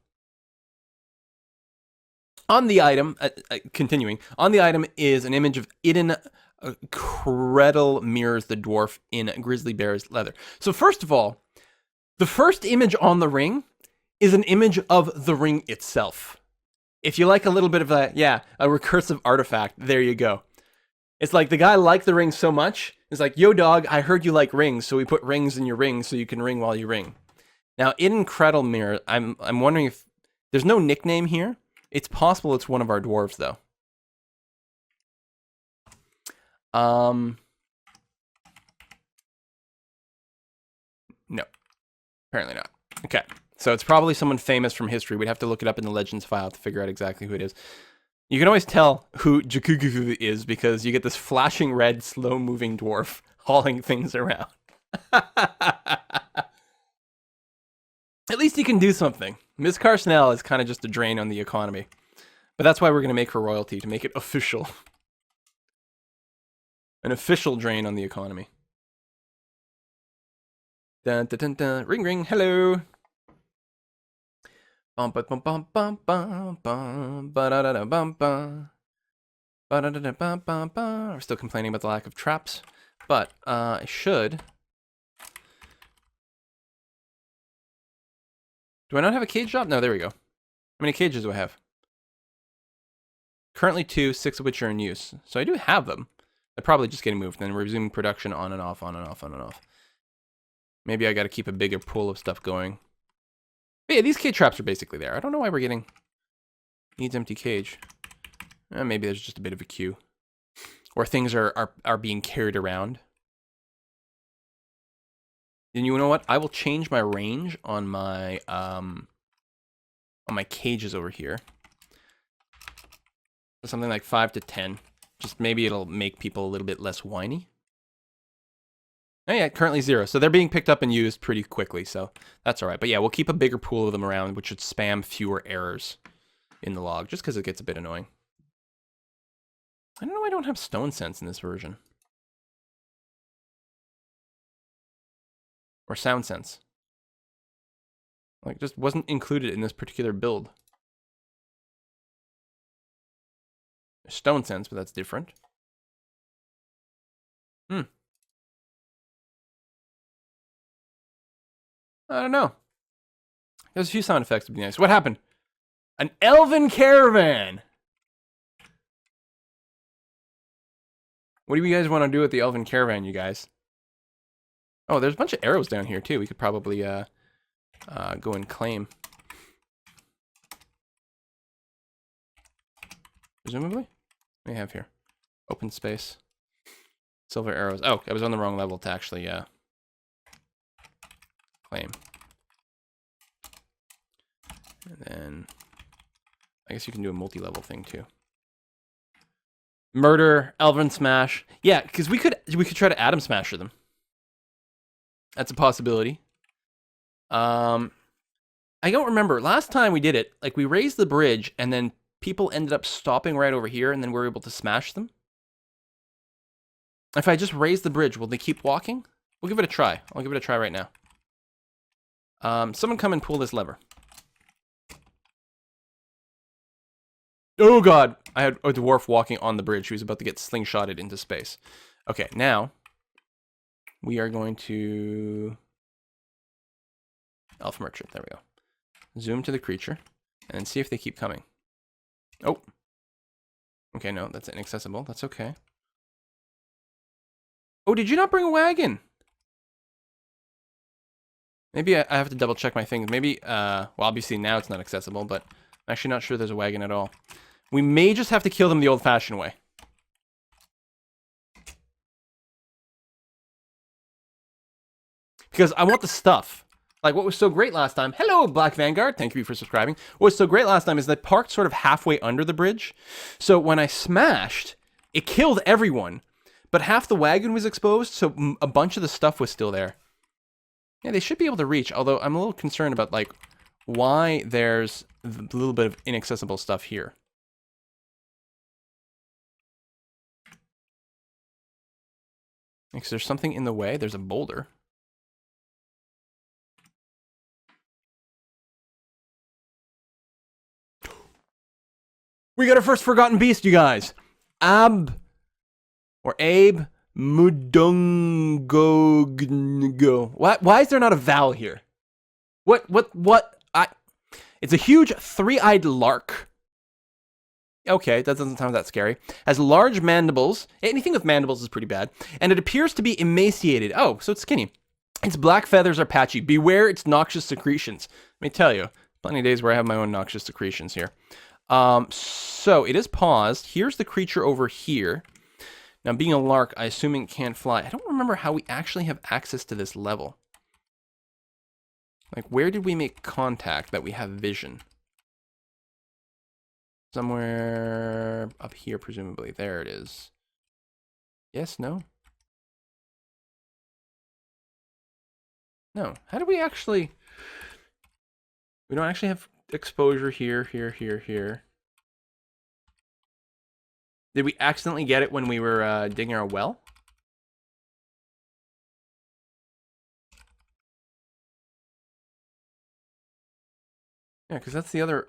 On the item, continuing, on the item is an image of Idun Credle mirrors the dwarf in grizzly bear's leather. So first of all, the first image on the ring is an image of the ring itself. If you like a little bit of a recursive artifact, there you go. It's like the guy liked the ring so much, it's like, yo dog, I heard you like rings, so we put rings in your ring so you can ring while you ring. Now, Idun Credle mirror, I'm wondering if there's no nickname here. It's possible it's one of our dwarves though. No, apparently not. Okay, so it's probably someone famous from history. We'd have to look it up in the Legends file to figure out exactly who it is. You can always tell who Jakugu is because you get this flashing red, slow-moving dwarf hauling things around. At least he can do something. Ms. Carsnell is kind of just a drain on the economy. But that's why we're going to make her royalty, to make it official. An official drain on the economy. Dun, dun, dun, dun. Ring, ring, hello. Bum, bum, bum, bum, bum, bum, bum, ba da da da bum, bum. Ba da da da bum, bum, bum. We're still complaining about the lack of traps, but I should. Do I not have a cage drop? No, there we go. How many cages do I have? Currently 2, 6 of which are in use. So I do have them. They're probably just getting moved. Then resuming production on and off, on and off, on and off. Maybe I got to keep a bigger pool of stuff going. But yeah, these cage traps are basically there. I don't know why we're getting needs empty cage. Maybe there's just a bit of a queue. Or things are being carried around. And you know what? I will change my range on my cages over here. Something like 5 to 10. Just maybe it'll make people a little bit less whiny. Oh yeah, currently 0. So they're being picked up and used pretty quickly, so that's all right. But yeah, we'll keep a bigger pool of them around, which should spam fewer errors in the log, just because it gets a bit annoying. I don't know why I don't have stone sense in this version. Or sound sense. Like, just wasn't included in this particular build. Stone sense, but that's different. I don't know. There's a few sound effects would be nice. What happened? An elven caravan! What do you guys want to do with the elven caravan, you guys? Oh, there's a bunch of arrows down here, too. We could probably go and claim. Presumably? What do we have here? Open space. Silver arrows. Oh, I was on the wrong level to actually claim. And then I guess you can do a multi-level thing too. Murder, Elven Smash. Yeah, because we could try to Atom Smasher them. That's a possibility. I don't remember. Last time we did it, like we raised the bridge and then people ended up stopping right over here and then we were able to smash them. If I just raise the bridge, will they keep walking? We'll give it a try. I'll give it a try right now. Someone come and pull this lever. Oh god! I had a dwarf walking on the bridge. He was about to get slingshotted into space. Okay, now we are going to Elf Merchant. There we go. Zoom to the creature and then see if they keep coming. Oh. Okay, no, that's inaccessible. That's okay. Oh, did you not bring a wagon? Maybe I have to double check my things. Maybe, well, obviously now it's not accessible, but I'm actually not sure there's a wagon at all. We may just have to kill them the old-fashioned way. Because I want the stuff. Like, what was so great last time... Hello, Black Vanguard. Thank you for subscribing. What was so great last time is they parked sort of halfway under the bridge. So when I smashed, it killed everyone. But half the wagon was exposed, so a bunch of the stuff was still there. Yeah, they should be able to reach, although I'm a little concerned about, like, why there's a little bit of inaccessible stuff here. Because there's something in the way. There's a boulder. We got our first Forgotten Beast, you guys. Abe Mudungo. Why is there not a vowel here? What? It's a huge three-eyed lark. Okay, that doesn't sound that scary. Has large mandibles. Anything with mandibles is pretty bad. And it appears to be emaciated. Oh, so it's skinny. Its black feathers are patchy. Beware its noxious secretions. Let me tell you, plenty of days where I have my own noxious secretions here. So it is paused. Here's the creature over here. Now, being a lark, I assume it can't fly. I don't remember how we actually have access to this level. Like, where did we make contact that we have vision? Somewhere up here, presumably. There it is. Yes, no? No. How do we actually... We don't actually have exposure here, here. Did we accidentally get it when we were digging our well? Yeah, because that's the other...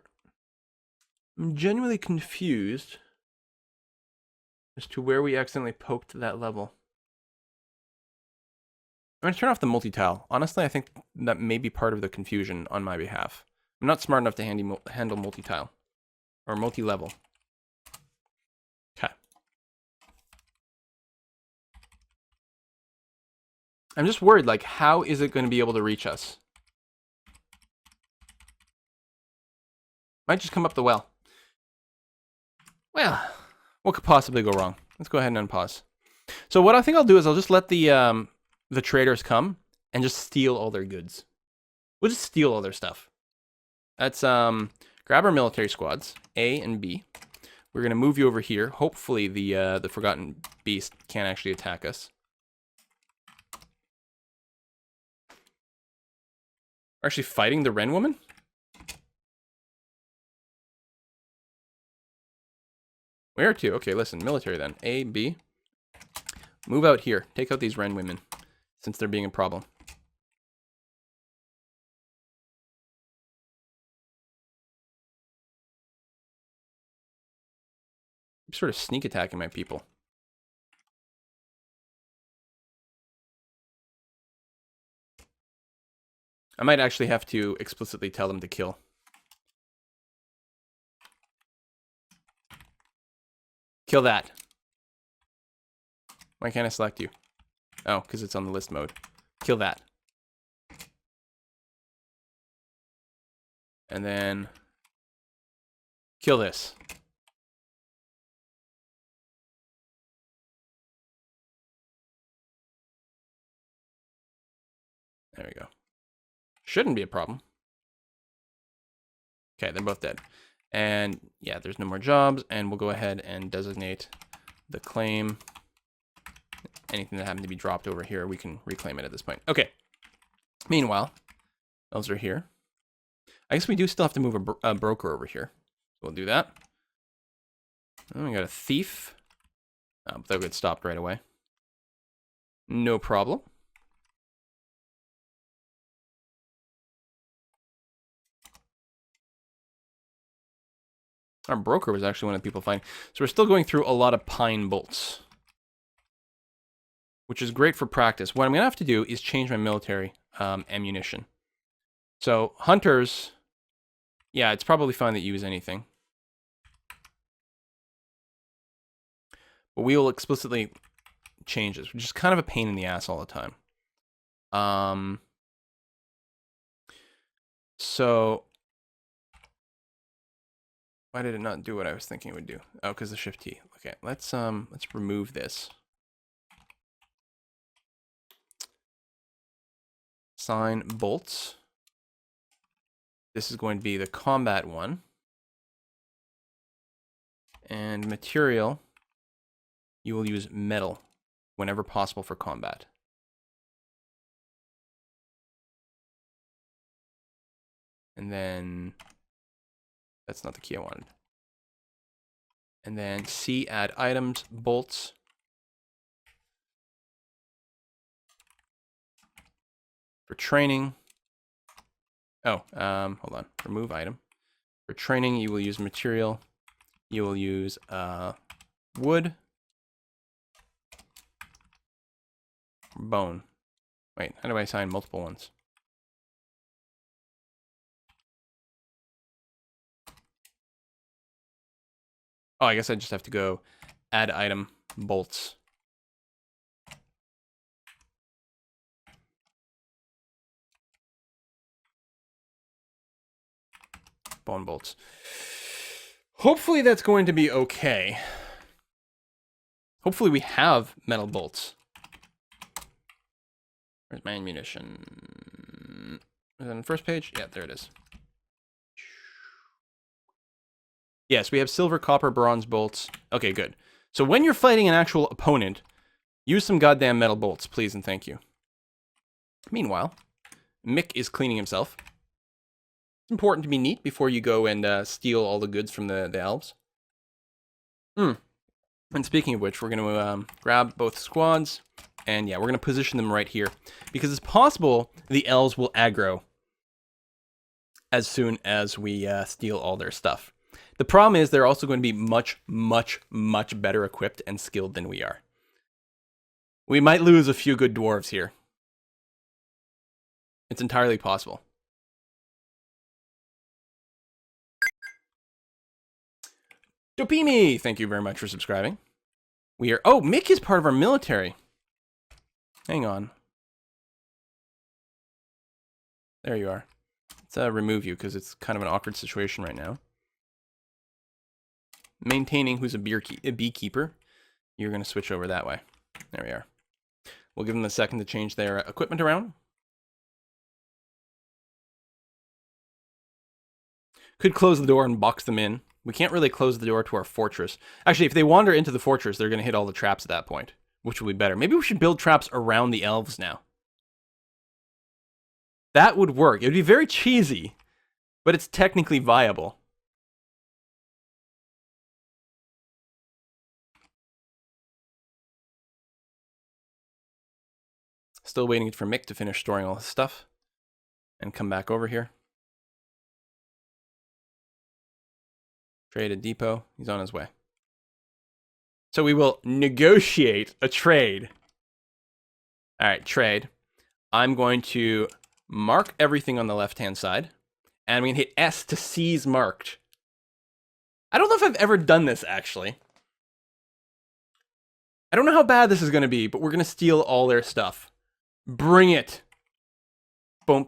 I'm genuinely confused as to where we accidentally poked that level. I'm going to turn off the multi-tile. Honestly, I think that may be part of the confusion on my behalf. I'm not smart enough to handle multi-tile. Or multi-level. Okay. I'm just worried, like, how is it going to be able to reach us? Might just come up the well. Well, what could possibly go wrong? Let's go ahead and unpause. So what I think I'll do is I'll just let the traders come and just steal all their goods. We'll just steal all their stuff. Let's grab our military squads, A and B. We're going to move you over here. Hopefully the Forgotten Beast can't actually attack us. We're actually fighting the Wren Woman? Where to? Okay, listen. Military then. A, B. Move out here. Take out these Wren Women, since they're being a problem. I'm sort of sneak attacking my people. I might actually have to explicitly tell them to kill. Kill that. Why can't I select you? Oh, because it's on the list mode. Kill that. And then kill this. There we go. Shouldn't be a problem. Okay, they're both dead. And yeah, there's no more jobs, and we'll go ahead and designate the claim. Anything that happened to be dropped over here, we can reclaim it at this point. Okay. Meanwhile, those are here. I guess we do still have to move a broker over here. We'll do that. Oh, we got a thief. But they'll get stopped right away. No problem. Our broker was actually one of the people fighting. So we're still going through a lot of pine bolts, which is great for practice. What I'm going to have to do is change my military ammunition. So hunters, yeah, it's probably fine that you use anything. But we will explicitly change this, which is kind of a pain in the ass all the time. So why did it not do what I was thinking it would do? Oh, because the Shift T. Okay, let's remove this. Assign bolts. This is going to be the combat one. And material, you will use metal whenever possible for combat. And then that's not the key I wanted. And then C, add items, bolts. For training. Oh, hold on. Remove item. For training, you will use material. You will use wood. Bone. Wait, how do I assign multiple ones? Oh, I guess I just have to go add item, bolts. Bone bolts. Hopefully that's going to be okay. Hopefully we have metal bolts. Where's my ammunition? Is that on the first page? Yeah, there it is. Yes, we have silver, copper, bronze bolts. Okay, good. So when you're fighting an actual opponent, use some goddamn metal bolts, please and thank you. Meanwhile, Mick is cleaning himself. It's important to be neat before you go and steal all the goods from the elves. And speaking of which, we're going to grab both squads. And yeah, we're going to position them right here. Because it's possible the elves will aggro as soon as we steal all their stuff. The problem is they're also going to be much, much, much better equipped and skilled than we are. We might lose a few good dwarves here. It's entirely possible. Dopimi, thank you very much for subscribing. We are... Oh, Mick is part of our military. Hang on. There you are. Let's remove you because it's kind of an awkward situation right now. Maintaining, who's a beekeeper. You're going to switch over that way. There we are. We'll give them a second to change their equipment around. Could close the door and box them in We can't really close the door to our fortress. Actually, if they wander into the fortress, they're going to hit all the traps at that point, which will be better. Maybe we should build traps around the elves now. That would work. It would be very cheesy, but it's technically viable. Still waiting for Mick to finish storing all his stuff and come back over here. Trade a depot. He's on his way. So we will negotiate a trade. All right, trade. I'm going to mark everything on the left-hand side, and I'm going to hit S to seize marked. I don't know if I've ever done this, actually. I don't know how bad this is going to be, but we're going to steal all their stuff. Bring it. Boom.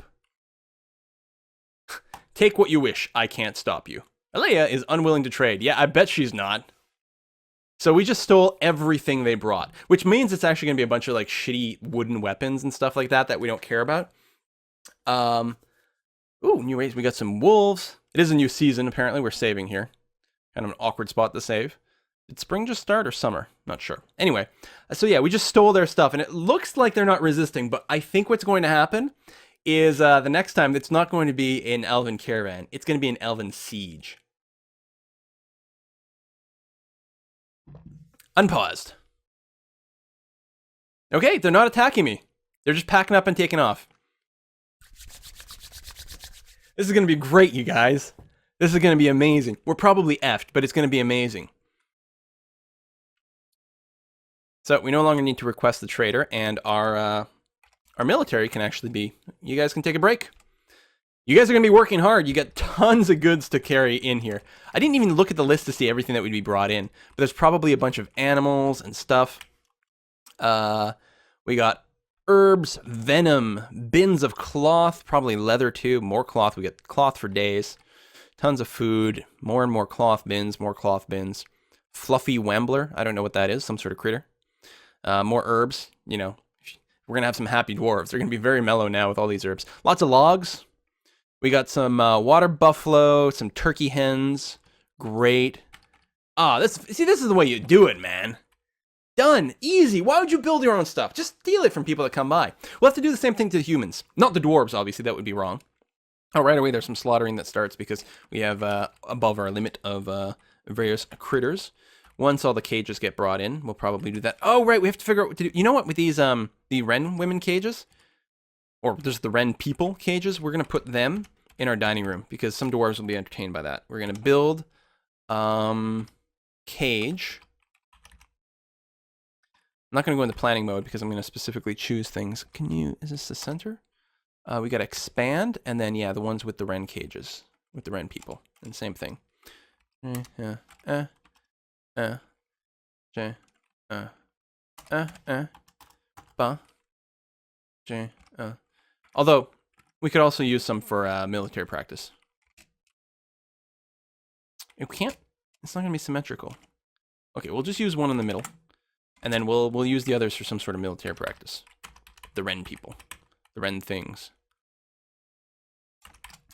Take what you wish. I can't stop you. Alea is unwilling to trade. Yeah, I bet she's not. So we just stole everything they brought, which means it's actually going to be a bunch of like shitty wooden weapons and stuff like that that we don't care about. Ooh, new race. We got some wolves. It is a new season, apparently. We're saving here. Kind of an awkward spot to save. Did spring just start or summer? Not sure. Anyway, so yeah, we just stole their stuff, and it looks like they're not resisting, but I think what's going to happen is the next time it's not going to be an elven caravan. It's going to be an elven siege. Unpaused. Okay, they're not attacking me. They're just packing up and taking off. This is going to be great, you guys. This is going to be amazing. We're probably effed, but it's going to be amazing. So we no longer need to request the trader, and our military can actually be... You guys can take a break. You guys are going to be working hard. You got tons of goods to carry in here. I didn't even look at the list to see everything that would be brought in, but there's probably a bunch of animals and stuff. We got herbs, venom, bins of cloth, probably leather too, more cloth. We got cloth for days. Tons of food, more and more cloth bins, Fluffy Wambler, I don't know what that is, some sort of critter. More herbs, you know. We're going to have some happy dwarves. They're going to be very mellow now with all these herbs. Lots of logs. We got some water buffalo, some turkey hens. Great. This is the way you do it, man. Done. Easy. Why would you build your own stuff? Just steal it from people that come by. We'll have to do the same thing to the humans. Not the dwarves, obviously. That would be wrong. Oh, right away, there's some slaughtering that starts because we have above our limit of various critters. Once all the cages get brought in, we'll probably do that. Oh, right, we have to figure out what to do. You know what, with these, the Wren women cages, or there's the Wren people cages, we're going to put them in our dining room because some dwarves will be entertained by that. We're going to build cage. I'm not going to go into planning mode because I'm going to specifically choose things. Is this the center? We got to expand, and then, yeah, the ones with the Wren cages, with the Wren people, and same thing. Although, we could also use some for military practice. We can't, it's not going to be symmetrical. Okay, we'll just use one in the middle, and then we'll use the others for some sort of military practice. The Wren people. The Wren things.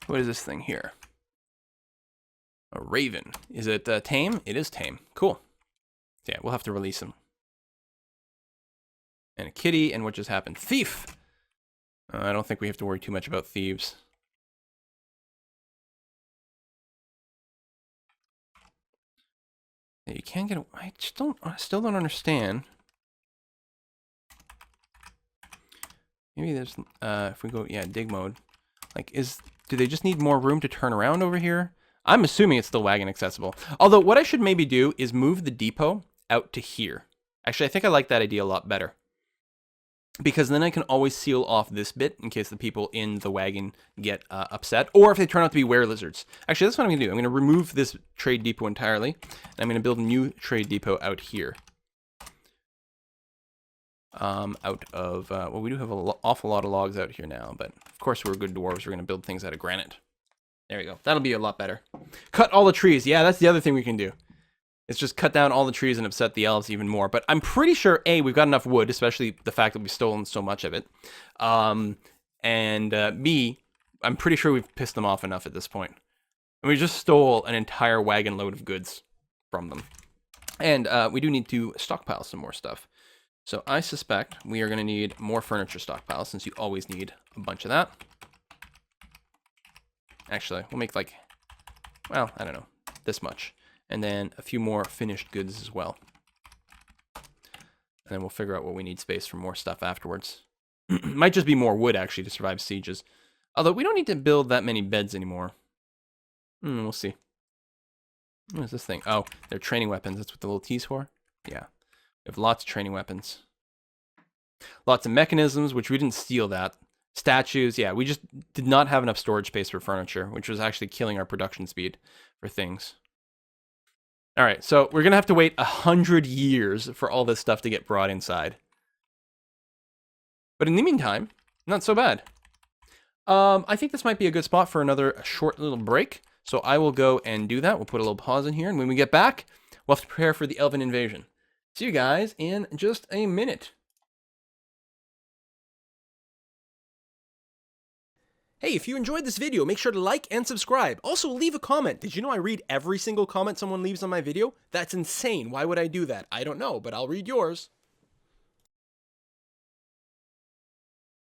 What is this thing here? A raven. Is it tame? It is tame. Cool. Yeah, we'll have to release him. And a kitty, and what just happened? Thief! I don't think we have to worry too much about thieves. Yeah, you can't get... I still don't understand. Maybe there's... if we go... Yeah, dig mode. Like, do they just need more room to turn around over here? I'm assuming it's still wagon accessible. Although, what I should maybe do is move the depot out to here. Actually, I think I like that idea a lot better. Because then I can always seal off this bit in case the people in the wagon get upset. Or if they turn out to be were-lizards. Actually, that's what I'm going to do. I'm going to remove this trade depot entirely. And I'm going to build a new trade depot out here. Out of... well, we do have an awful lot of logs out here now. But, of course, we're good dwarves. We're going to build things out of granite. There we go. That'll be a lot better. Cut all the trees. Yeah, that's the other thing we can do. It's just cut down all the trees and upset the elves even more. But I'm pretty sure, A, we've got enough wood, especially the fact that we've stolen so much of it. And B, I'm pretty sure we've pissed them off enough at this point. And we just stole an entire wagon load of goods from them. And we do need to stockpile some more stuff. So I suspect we are going to need more furniture stockpile, since you always need a bunch of that. Actually, we'll make like, well, I don't know, this much. And then a few more finished goods as well. And then we'll figure out what we need space for more stuff afterwards. Might just be more wood, actually, to survive sieges. Although we don't need to build that many beds anymore. We'll see. What is this thing? Oh, they're training weapons. That's what the little T's for? Yeah. We have lots of training weapons. Lots of mechanisms, which we didn't steal that. Statues, yeah, we just did not have enough storage space for furniture, which was actually killing our production speed for things. All right, so we're going to have to wait 100 years for all this stuff to get brought inside. But in the meantime, not so bad. I think this might be a good spot for another short little break. So I will go and do that. We'll put a little pause in here. And when we get back, we'll have to prepare for the Elven invasion. See you guys in just a minute. Hey, if you enjoyed this video, make sure to like and subscribe. Also, leave a comment. Did you know I read every single comment someone leaves on my video? That's insane. Why would I do that? I don't know, but I'll read yours.